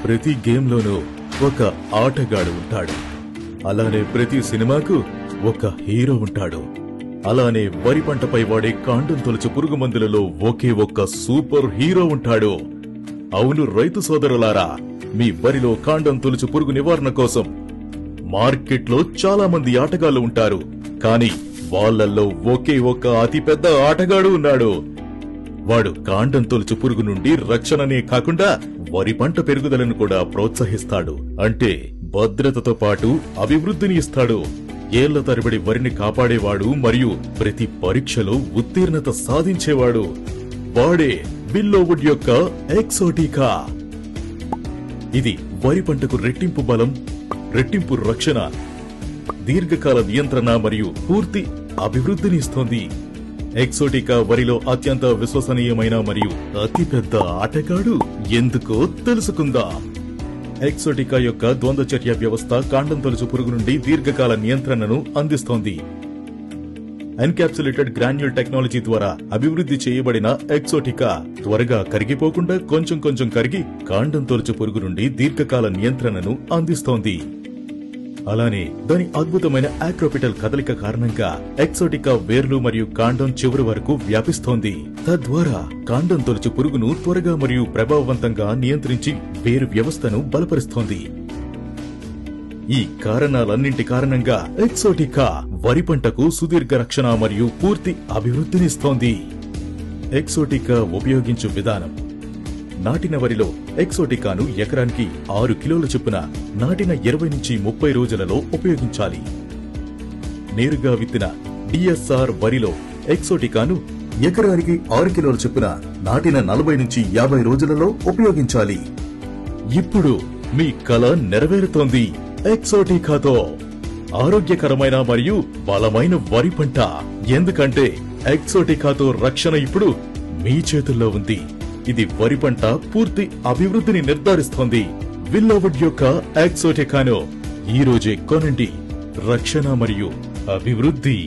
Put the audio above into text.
ప్రతి గేమ్లోనూ ఒక ఆటగాడు ఉంటాడు. అలానే ప్రతి సినిమాకు ఒక హీరో ఉంటాడు. అలానే వరి పంటపై వాడే కాండం తొలచు పురుగు మందులలో ఒకే ఒక్క సూపర్ హీరో ఉంటాడు. అవును రైతు సోదరులారా, మీ వరిలో కాండం తొలచు పురుగు నివారణ కోసం మార్కెట్లో చాలా మంది ఆటగాళ్లు ఉంటారు. కానీ వాళ్ళల్లో ఒకే ఒక్క అతిపెద్ద ఆటగాడు ఉన్నాడు. వాడు కాండం తొలచు పురుగు నుండి రక్షణనే కాకుండా వరి పంట పెరుగుదలను కూడా ప్రోత్సహిస్తాడు. అంటే భద్రతతో పాటు అభివృద్ధిని ఇస్తాడు. ఏళ్ల తరబడి వరిని కాపాడేవాడు మరియు ప్రతి పరీక్షలో ఉత్తీర్ణత సాధించేవాడు. వాడే విల్లోవుడ్ యొక్క ఎక్సోటికా. ఇది వరి పంటకు రెట్టింపు బలం, రెట్టింపు రక్షణ, దీర్ఘకాల నియంత్రణ మరియు పూర్తి అభివృద్ధిని ఇస్తోంది. ఎక్సోటికా వరిలో అత్యంత విశ్వసనీయమైన మరియు అతిపెద్ద ఆటగాడు ఎందుకో తెలుసుకుందాం. ఎక్సోటికా యొక్క ద్వంద్వ చర్య వ్యవస్థ కాండం తొలచు పురుగు నుండి దీర్ఘకాల నియంత్రణను అందిస్తోంది. ఎన్కాప్సులేటెడ్ గ్రాన్యూల్ టెక్నాలజీ ద్వారా అభివృద్ధి చేయబడిన ఎక్సోటికా త్వరగా కరిగిపోకుండా కొంచెం కొంచెం కరిగి కాండం తొలచు పురుగు నుండి దీర్ఘకాల నియంత్రణను అందిస్తోంది. అలానే దాని అద్భుతమైన ఆక్రోపిటల్ కదలిక కారణంగా ఎక్సోటికా వేర్లు మరియు కాండం చివరి వరకు వ్యాపిస్తోంది. తద్వారా కాండం తొలచు పురుగును త్వరగా మరియు ప్రభావవంతంగా నియంత్రించి వేరు వ్యవస్థను బలపరుస్తోంది. ఈ కారణాలన్నింటి కారణంగా ఎక్సోటికా వరి పంటకు సుదీర్ఘ రక్షణ మరియు పూర్తి అభివృద్ధినిస్తోంది. ఎక్సోటికా ఉపయోగించు విధానం: నాటిన వరిలో ఎక్సోటికాను ఎకరానికి 6 కిలోల చొప్పున నాటిన 20 నుంచి 30 రోజులలో ఉపయోగించాలి. నేరుగా విత్తిన డిఎస్ఆర్ వరిలో ఎక్సోటికాను ఎకరానికి 6 కిలోల చొప్పున నాటిన 40 నుంచి 50 రోజులలో ఉపయోగించాలి. ఇప్పుడు మీ కల నెరవేరుతోంది. ఎక్సోటికాతో ఆరోగ్యకరమైన మరియు బలమైన వరి పంట. ఎందుకంటే ఎక్సోటికాతో రక్షణ ఇప్పుడు మీ చేతుల్లో ఉంది. ఇది వరి పంట పూర్తి అభివృద్ధిని నిర్ధారిస్తోంది. విల్లోవుడ్ యొక్క ఎక్సోటికాను ఈ రోజే కొనండి. రక్షణ మరియు అభివృద్ధి.